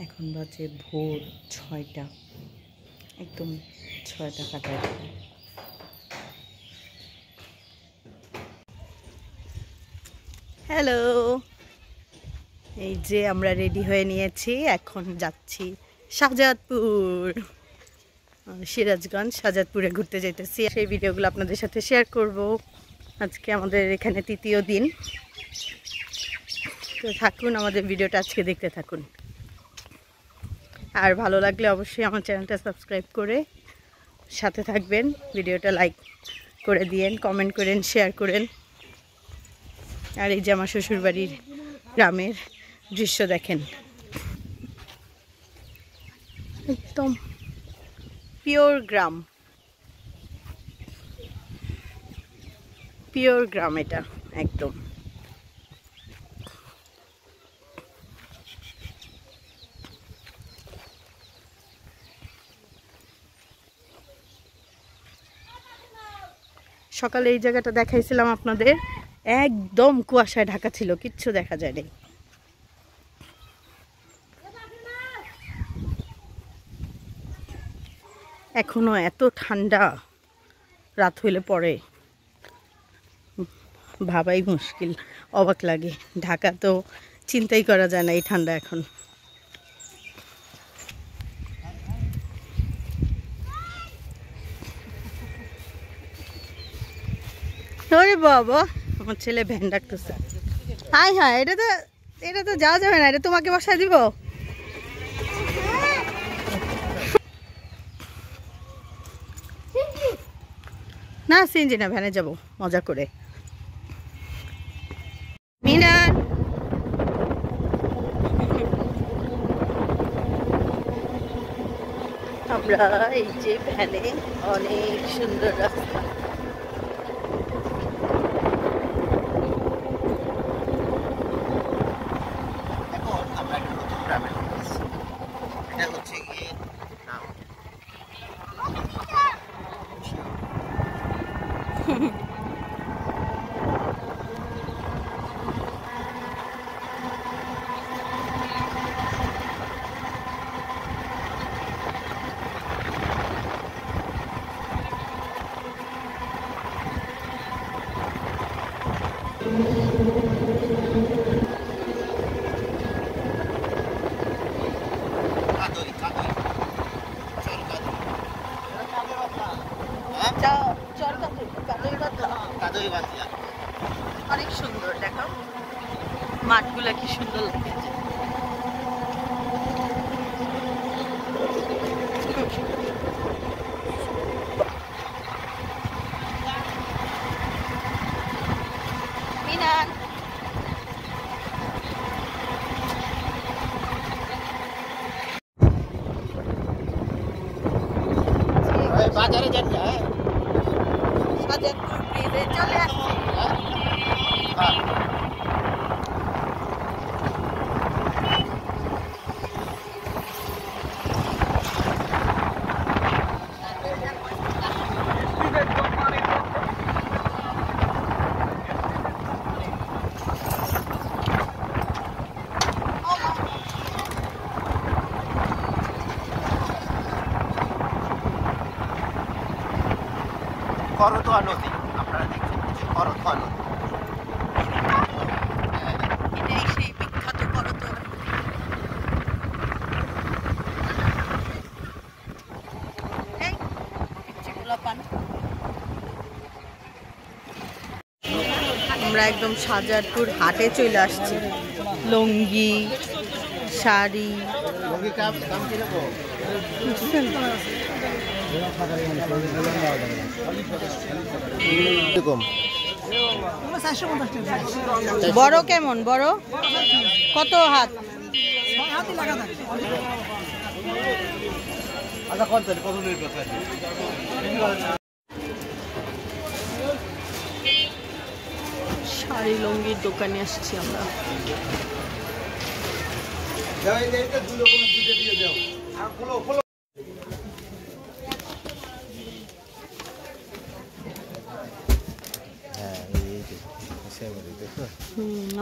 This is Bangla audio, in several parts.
এখন বাজে ভোর ৬টা, একদম ৬টা কাটায়। হ্যালো, এই যে আমরা রেডি হয়ে নিয়েছি, এখন যাচ্ছি শাহজাদপুর, সিরাজগঞ্জ। শাহজাদপুরে ঘুরতে যেতেছি, সেই ভিডিওগুলো আপনাদের সাথে শেয়ার করব। আজকে আমাদের এখানে তৃতীয় দিন, তো থাকুন, আমাদের ভিডিওটা আজকে দেখতে থাকুন। আর ভালো লাগলে অবশ্যই আমার চ্যানেলটা সাবস্ক্রাইব করে সাথে থাকবেন, ভিডিওটা লাইক করে দিয়েন, কমেন্ট করেন, শেয়ার করেন। আর এই যে আমার শ্বশুরবাড়ির গ্রামের দৃশ্য দেখেন, একদম পিওর গ্রাম, পিওর গ্রাম এটা একদম। সকালে এই জায়গাটা দেখাইছিলাম আপনাদের, একদম কুয়াশায় ঢাকা ছিল, কিচ্ছু দেখা যায়নি। এখনো এত ঠান্ডা, রাত হইলে পরে ভাবাই মুশকিল, অবাক লাগে। ঢাকা তো চিন্তাই করা যায় না এই ঠান্ডা এখন। ওরে বাবা, আমার ছেলে ভ্যান ডাকতেছে। হাই হাই, এটা তো যাওয়া যাবে না, এটা তোমাকে বসায় দিব। না সিএনজি না, ভ্যানে যাব মজা করে। মিনা, আমরা এই যে ভ্যানে, অনেক সুন্দর রাস্তা। অনেক সুন্দর, দেখো মাঠগুলা কি সুন্দর লাগছে। বাজারে যাচ্ছে, শাহজাদপুর ব্রিজে চলে আসছে। করতোয়া নদী, আপনারা দেখছেন করতোয়া নদী, এটাই সেই বিখ্যাত করতোয়া নদী। আমরা একদম শাহজাদপুর হাটে চলে আসছি। লুঙ্গি, শাড়ি, বড় কেমন, বড় কত হাত? শাড়ি লুঙ্গির দোকানে আসছি আমরা।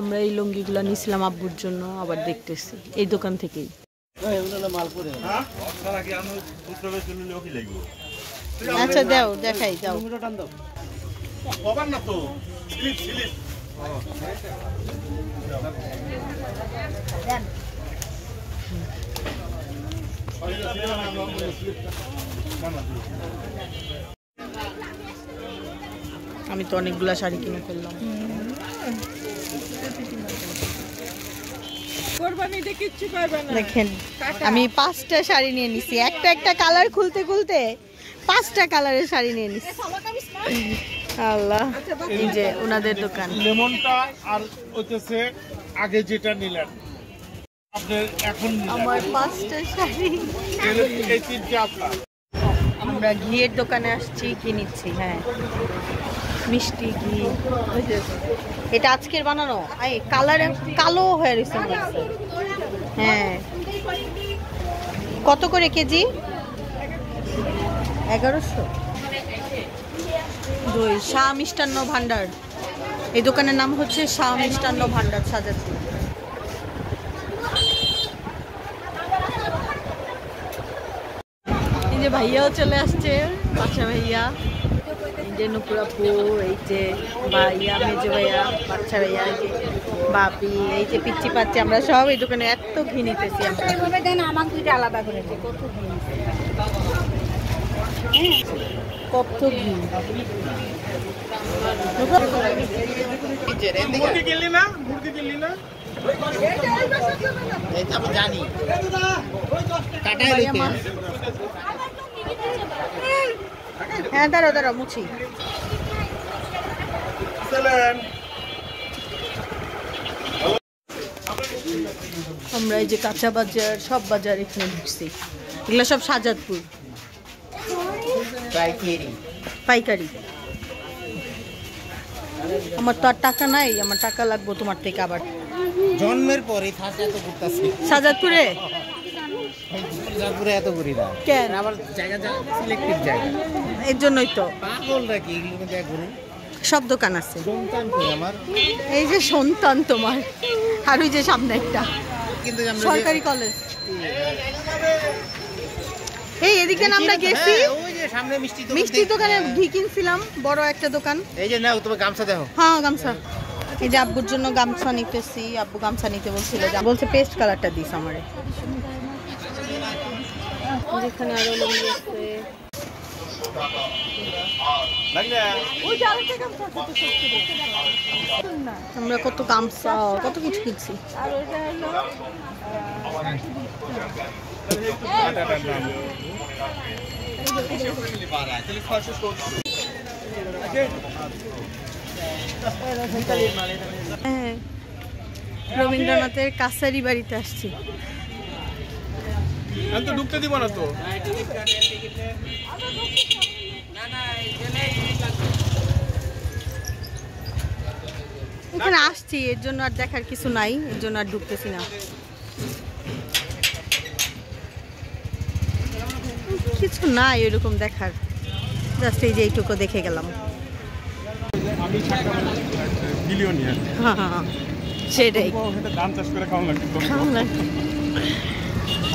আমরা এই লুঙ্গিগুলো নিয়েছিলাম আব্বুর জন্য, আবার দেখতেছি এই দোকান থেকেই। আচ্ছা দাও, দেখাই দাও। আমি তো অনেকগুলা শাড়ি কিনে ফেললাম। দেখেন আমি 5টা শাড়ি নিয়ে নিছি, একটা একটা কালার খুলতে খুলতে 5টা কালারের শাড়ি নিয়ে নিছি। আল্লাহ, এই যে ওনাদের দোকান। লেমনটা আর হইতেছে আগে যেটা নিলেন আপনার এখন আমার 5টা শাড়ি। এই তিনটে আপনার। আমরা ঘিয়ের দোকানে আসছি, ঘি নিচ্ছি। হ্যাঁ, মিষ্টি ঘি। এটা আজকের বানানো, এই কালারে কালো হয়ে রয়েছে। হ্যাঁ, কত করে কেজি? 1100। দই শাহ মিষ্টান্ন ভান্ডার। এই দোকানের নাম হচ্ছে শাহ মিষ্টান্ন ভান্ডার, শাহজাদপুর। এই যে ভাইয়াও চলে আসছে, বাচ্চা ভাইয়া। এই যে নুপুর আপু, এই যে ভাইয়া, মেজো ভাইয়া, বাচ্চা ভাইয়া, এই যে বাপি, এই যে পিচ্চি পাচ্ছি। আমরা সব এই দোকানে এত ঘি নিতেছি। আমার দুইটা আলাদা করেছে। কত ঘি! মুরগি কিনলি না? মুরগি কিনলি না? এই তো আমি জানি কাটাই ভাইয়া মাছ। হ্যাঁ, দাঁড়াও দাঁড়াও, মুছি। আমরা এই যে কাঁচা বাজার, সব বাজার এখানে ঢুকছি। এগুলো সব শাহজাদপুর পাইকারি। আমার তো আর টাকা নাই, আমার টাকা লাগবো তোমার থেকে আবার। জন্মের পরে ফার্স্ট এত ঘুরতাছি শাহজাদপুরে জায়গাপুরে এত ঘুরি না কেন? আবার জায়গা সিলেক্টিভ জায়গা এর জন্যই তো পাগলরা কি এগুলো দেখ ঘুরে সব দোকান আছে। সন্তান কই আমার এই যে সন্তান তোমার, আর ওই যে সামনে একটা কিন্তু আমরা সরকারি কলেজ। এই এদিকে না আমরা গেছি, ওই যে সামনে মিষ্টি দোকানে ঘি কিনছিলাম, বড় একটা দোকান। এই যে নাও তুমি গামছা দেখো হ্যাঁ, গামছা। এই যে আব্বুর জন্য গামছা নিতেছি। আব্বু গামছা নিতে বলছিল, বলছে পেস্ট কালারটা দিস আমারে। যেখানে আরো লুঙ্গি আছে। আমরা কত গামছা, কত কিছু কিনছি। হ্যাঁ, রবীন্দ্রনাথের কাছারি বাড়িতে আসছি। আমি তো ঢুকতে দিব না তো। এখানে আসছি, এর জন্য আর দেখার কিছু নাই, এর জন্য আর ঢুকতেছি না। কিছু নাই এরকম দেখার, জাস্ট এই যে এইটুকু দেখে গেলাম। আমি বিলিয়নিয়ার। হ্যাঁ, সেটাই। ধান চাষ করে খাওয়া লাগবে।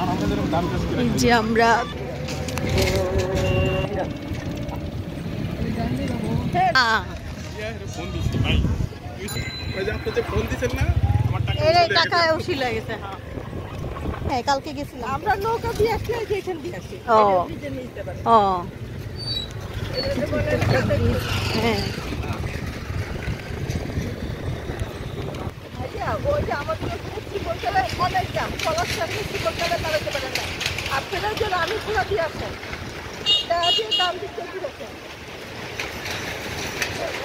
আমরা যেরকম ধান চাষ করে এই যে আমরা ফোন দিচ্ছি ভাই। ওই যে আপনি যে ফোন দিচ্ছেন না, আমার টাকা টাকা উঠিল গেছে। হ্যাঁ, কালকে গেছিলাম আমরা, নৌকা দিয়ে আসলে এখান দিয়ে আসি। ও ও হ্যাঁ, আপনারা যেন আমি খোলা দিয়ে আসেন, দাম দিতে দিয়েছেন।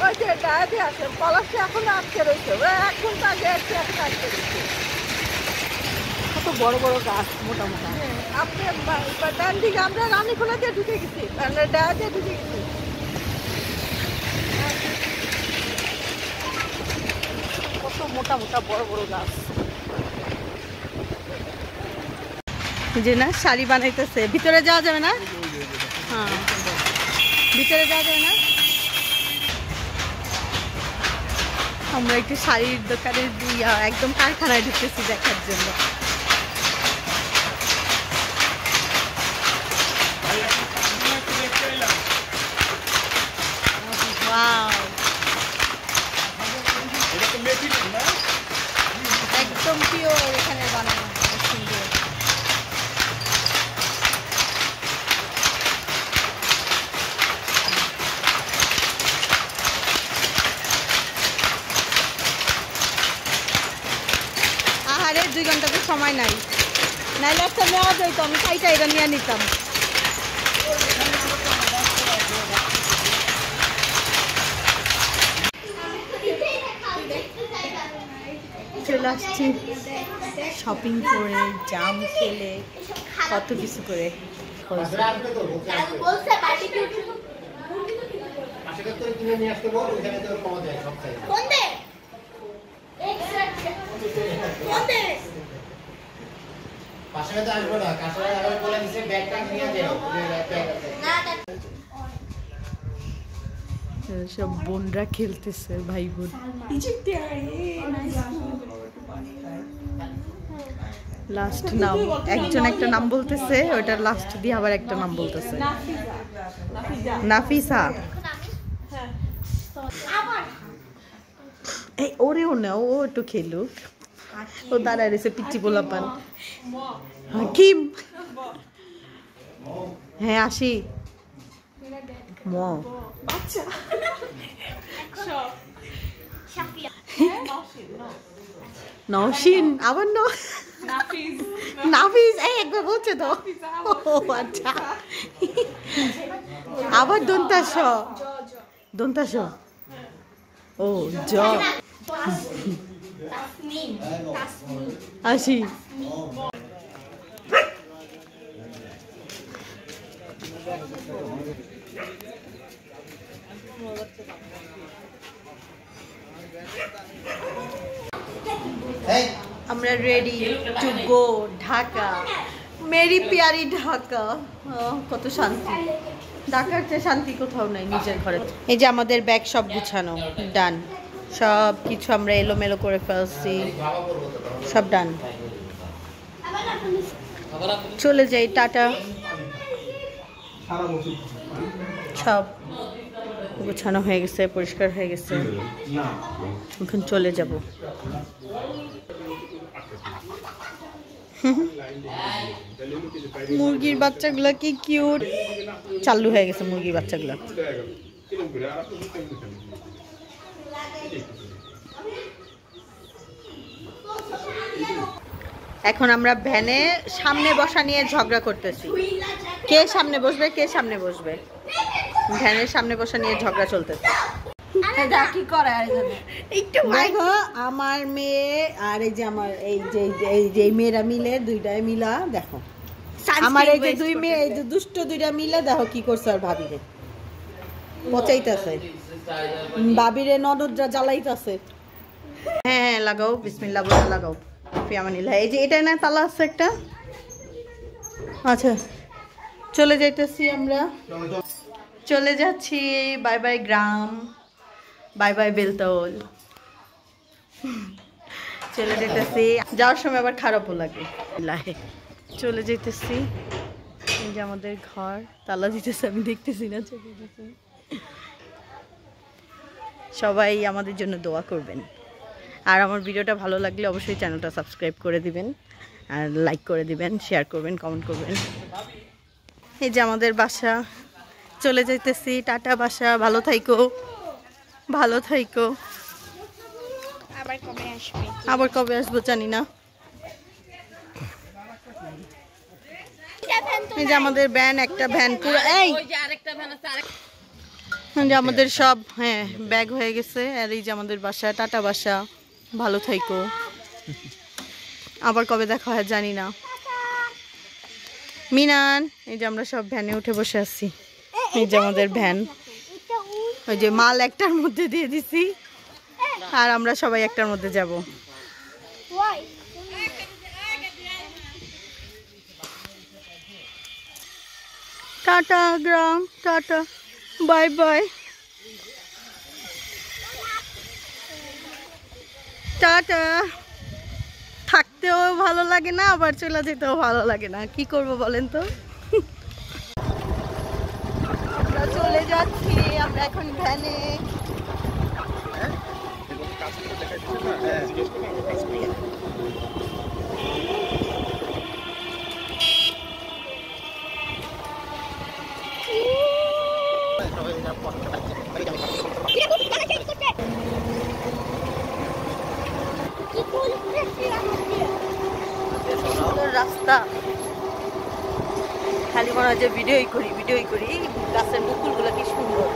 ওই যে গায়ে দিয়ে আসেন, পলাশে এখনো আটকে রয়েছে। ওরা 1 ঘন্টা আগে আসছে, এখন আটকে রয়েছে। কত বড় বড় গাছ, মোটা মোটা। আপনি ডান দিকে আমরা রানী খোলা দিয়ে ঢুকে গেছি, আমরা ডায়া দিয়ে ঢুকে গেছি। কত মোটা মোটা বড় বড় গাছ। যে না শাড়ি বানাইতেছে, ভিতরে যাওয়া যাবে না? হ্যাঁ, ভিতরে যাওয়া যাবে না। আমরা একটু শাড়ির দোকানে একদম কারখানায় ঢুকতেছি দেখার জন্য। 2 ঘন্টা তো সময় নাই, নাইলে একটা নেওয়া যাইতো, আমি খাইটা এটা নিয়ে নিতাম। চলে আসছি শপিং করে, জাম খেলে, কত কিছু করে। কিনে নিয়ে আসতে বল, ওখানে তো পাওয়া যায় সব সাইজ। পাশে তো আসবো না, কাছে আবার বলে দিছে ব্যাগটা নিয়ে যাও, সব বোনরা খেলতেছে, ভাই বোন। লাস্ট নাম একজন একটা নাম বলতেছে, ওইটার লাস্ট দিয়ে আবার একটা নাম বলতেছে, নাফিসা। এই ওরেও না, ও একটু খেলুক, ও দাঁড়ায় রয়েছে পিচ্চি পোলাপান। হাকিম, হ্যাঁ আসি। ম নওশিন, আবার নাফিস, এই একবার বলছে তো। ও আচ্ছা, আবার দন্তাস, দন্তাস, ও জ, আসি। আমরা রেডি টু গো ঢাকা, মেরি পিয়ারি ঢাকা। কত শান্তি, ঢাকার চেয়ে শান্তি কোথাও নাই নিজের ঘরে। এই যে আমাদের ব্যাগ সব গুছানো, ডান, সব কিছু আমরা এলোমেলো করে ফেলছি, সব ডান। চলে যাই, টাটা। সব গুছানো হয়ে গেছে, পরিষ্কার হয়ে গেছে, এখন চলে যাব। মুরগির বাচ্চাগুলো কি কিউট, চালু হয়ে গেছে মুরগির বাচ্চাগুলো। এখন আমরা ভ্যানে সামনে বসা নিয়ে ঝগড়া করতেছি, কে সামনে বসবে, কে সামনে বসবে। ভ্যানের সামনে বসা নিয়ে ঝগড়া চলতেছে। দেখো আমার মেয়ে আর এই যে আমার এই যে মেয়েরা মিলে, দুইটাই মিলা দেখো, আমার এই যে দুই মেয়ে, এই যে দুষ্ট দুইটা মিলে দেখো কি করছে, আর ভাবিরে পচাইতেছে, ভাবিরে ননদরা জ্বালাইতেছে। হ্যাঁ লাগাও, বিসমিল্লাহ বলে লাগাও, ফিয়ামানিল্লাহ। এই যে এটা না তালা আছে একটা, আচ্ছা চলে যাইতেছি আমরা, চলে যাচ্ছি। বাই বাই গ্রাম, বাই বাই বেলতল, চলে যেতেছি। যাওয়ার সময় আবার খারাপও লাগে, চলে যেতেছি। এই যে আমাদের ঘর, তালা দিতেছে, আমি দেখতেছি না, চলে যেতেছি। সবাই আমাদের জন্য দোয়া করবেন, আর আমার ভিডিওটা ভালো লাগলে অবশ্যই চ্যানেলটা সাবস্ক্রাইব করে দিবেন, আর লাইক করে দিবেন, শেয়ার করবেন, কমেন্ট করবেন। এই যে আমাদের বাসা, চলে যাইতেছি, টাটা বাসা, ভালো থাইকো, ভালো থাইকো। আবার কবে আসবো জানি না। এই যে আমাদের ভ্যান, একটা ভ্যান পুরো, এই যে আমাদের সব, হ্যাঁ ব্যাগ হয়ে গেছে। আর এই যে আমাদের বাসা, টাটা বাসা, ভালো থাইকো, আবার কবে দেখা হয় জানি না। মিনান, এই যে আমরা সব ভ্যানে উঠে বসে আছি। এই যে আমাদের ভ্যান, ওই যে মাল একটার মধ্যে দিয়ে দিছি, আর আমরা সবাই একটার মধ্যে যাব। টাটা গ্রাম, টাটা, বাই বাই, টাটা। থাকতেও ভালো লাগে না, আবার চলে যেতেও ভালো লাগে না, কি করব বলেন তো। আমরা চলে যাচ্ছি, আমরা এখন ভ্যানে। অবস্থা, খালি মনে হয় যে ভিডিওই করি। গাছের মুকুলগুলো কি সুন্দর।